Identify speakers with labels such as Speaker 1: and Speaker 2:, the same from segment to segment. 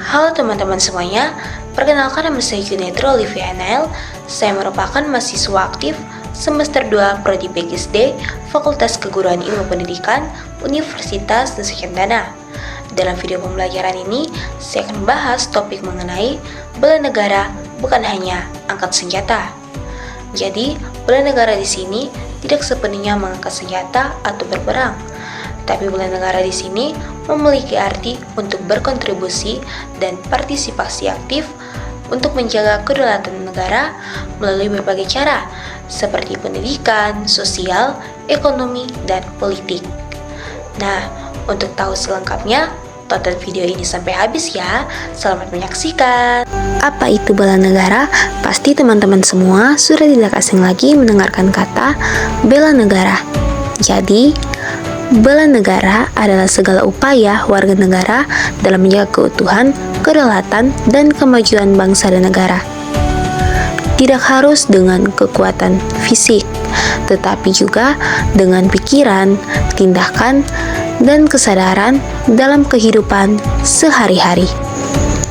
Speaker 1: Halo teman-teman semuanya, perkenalkan nama saya Junedro Olivia Nail. Saya merupakan mahasiswa aktif semester 2 Prodi PGSD Fakultas Keguruan Ilmu Pendidikan Universitas Nusa Cendana. Dalam video pembelajaran ini, saya akan membahas topik mengenai bela negara bukan hanya angkat senjata. Jadi, bela negara di sini tidak sepenuhnya mengangkat senjata atau berperang. Tapi bela negara di sini memiliki arti untuk berkontribusi dan partisipasi aktif untuk menjaga kedaulatan negara melalui berbagai cara, seperti pendidikan, sosial, ekonomi, dan politik. Nah, untuk tahu selengkapnya, tonton video ini sampai habis ya. Selamat menyaksikan. Apa itu bela negara? Pasti teman-teman semua sudah tidak asing lagi mendengarkan kata bela negara. Jadi, bela negara adalah segala upaya warga negara dalam menjaga keutuhan, kedaulatan, dan kemajuan bangsa dan negara. Tidak harus dengan kekuatan fisik, tetapi juga dengan pikiran, tindakan, dan kesadaran dalam kehidupan sehari-hari.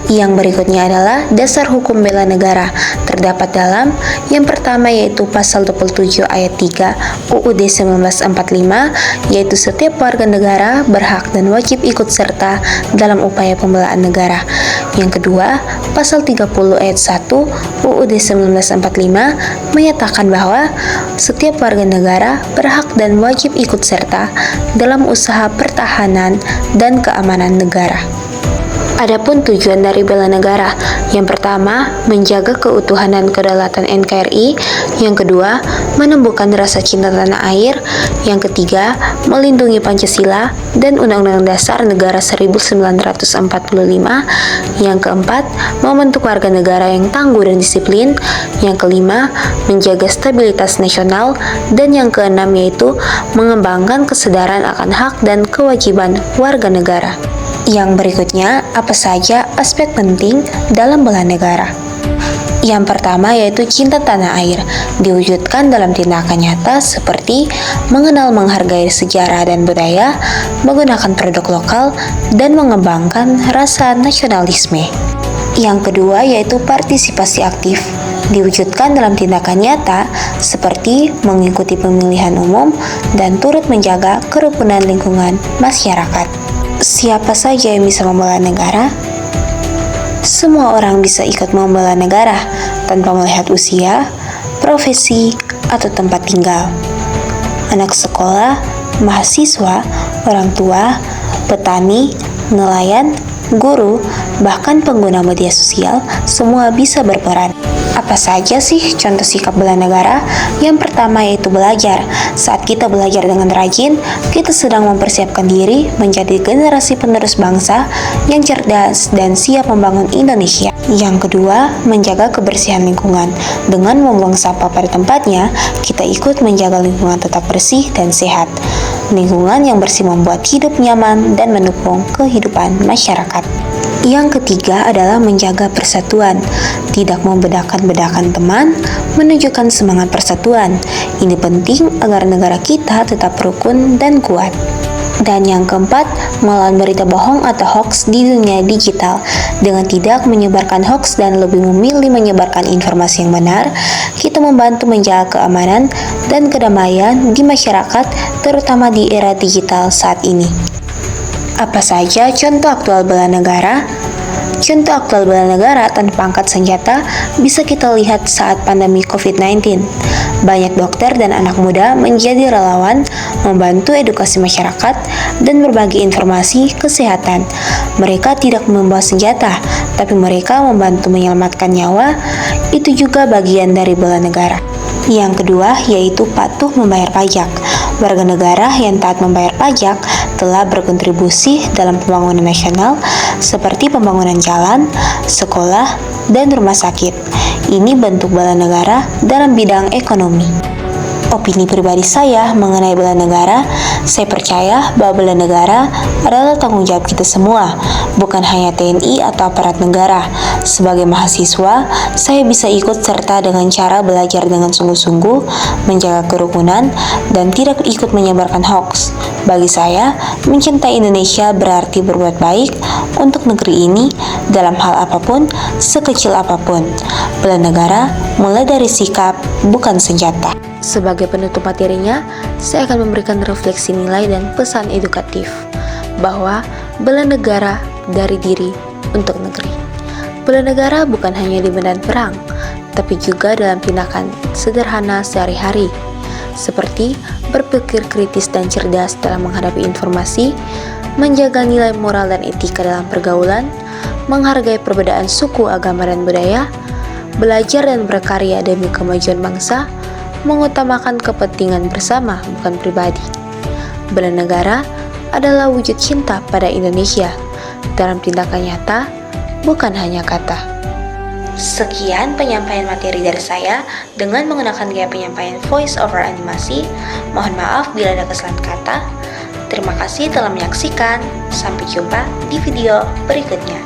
Speaker 1: Yang berikutnya adalah dasar hukum bela negara. Terdapat dalam yang pertama yaitu pasal 27 ayat 3 UUD 1945, yaitu setiap warga negara berhak dan wajib ikut serta dalam upaya pembelaan negara. Yang kedua, pasal 30 ayat 1 UUD 1945 menyatakan bahwa setiap warga negara berhak dan wajib ikut serta dalam usaha pertahanan dan keamanan negara. Adapun tujuan dari bela negara, yang pertama, menjaga keutuhan dan kedaulatan NKRI, yang kedua, menumbuhkan rasa cinta tanah air, yang ketiga, melindungi Pancasila dan Undang-Undang Dasar Negara 1945, yang keempat, membentuk warga negara yang tangguh dan disiplin, yang kelima, menjaga stabilitas nasional, dan yang keenam yaitu mengembangkan kesadaran akan hak dan kewajiban warga negara. Yang berikutnya, apa saja aspek penting dalam bela negara? Yang pertama yaitu cinta tanah air, diwujudkan dalam tindakan nyata seperti mengenal menghargai sejarah dan budaya, menggunakan produk lokal, dan mengembangkan rasa nasionalisme. Yang kedua yaitu partisipasi aktif, diwujudkan dalam tindakan nyata seperti mengikuti pemilihan umum dan turut menjaga kerukunan lingkungan masyarakat. Siapa saja yang bisa membela negara? Semua orang bisa ikut membela negara tanpa melihat usia, profesi, atau tempat tinggal. Anak sekolah, mahasiswa, orang tua, petani, nelayan, guru, bahkan pengguna media sosial, semua bisa berperan. Apa saja sih contoh sikap bela negara? Yang pertama yaitu belajar. Saat kita belajar dengan rajin, kita sedang mempersiapkan diri menjadi generasi penerus bangsa yang cerdas dan siap membangun Indonesia. Yang kedua, menjaga kebersihan lingkungan. Dengan membuang sampah pada tempatnya, kita ikut menjaga lingkungan tetap bersih dan sehat. Lingkungan yang bersih membuat hidup nyaman dan mendukung kehidupan masyarakat. Yang ketiga adalah menjaga persatuan, tidak membedakan-bedakan teman, menunjukkan semangat persatuan. Ini penting agar negara kita tetap rukun dan kuat. Dan yang keempat, melawan berita bohong atau hoax di dunia digital. Dengan tidak menyebarkan hoax dan lebih memilih menyebarkan informasi yang benar, kita membantu menjaga keamanan dan kedamaian di masyarakat, terutama di era digital saat ini. Apa saja contoh aktual bela negara? Contoh aktual bela negara tanpa angkat senjata bisa kita lihat saat pandemi COVID-19. Banyak dokter dan anak muda menjadi relawan, membantu edukasi masyarakat, dan berbagi informasi kesehatan. Mereka tidak membawa senjata, tapi mereka membantu menyelamatkan nyawa. Itu juga bagian dari bela negara. Yang kedua yaitu patuh membayar pajak. Warga negara yang taat membayar pajak telah berkontribusi dalam pembangunan nasional seperti pembangunan jalan, sekolah, dan rumah sakit. Ini bentuk bela negara dalam bidang ekonomi. Opini pribadi saya mengenai bela negara, saya percaya bahwa bela negara adalah tanggung jawab kita semua, bukan hanya TNI atau aparat negara. Sebagai mahasiswa, saya bisa ikut serta dengan cara belajar dengan sungguh-sungguh, menjaga kerukunan, dan tidak ikut menyebarkan hoax. Bagi saya, mencintai Indonesia berarti berbuat baik untuk negeri ini dalam hal apapun, sekecil apapun. Bela negara mulai dari sikap, bukan senjata. Sebagai penutup materinya, saya akan memberikan refleksi nilai dan pesan edukatif bahwa bela negara dari diri untuk negeri. Bela negara bukan hanya di medan perang, tapi juga dalam tindakan sederhana sehari-hari, seperti berpikir kritis dan cerdas dalam menghadapi informasi, menjaga nilai moral dan etika dalam pergaulan, menghargai perbedaan suku, agama, dan budaya, belajar dan berkarya demi kemajuan bangsa, mengutamakan kepentingan bersama bukan pribadi. Bela negara adalah wujud cinta pada Indonesia dalam tindakan nyata, bukan hanya kata. Sekian penyampaian materi dari saya dengan menggunakan gaya penyampaian voice over animasi. Mohon maaf bila ada kesalahan kata. Terima kasih telah menyaksikan. Sampai jumpa di video berikutnya.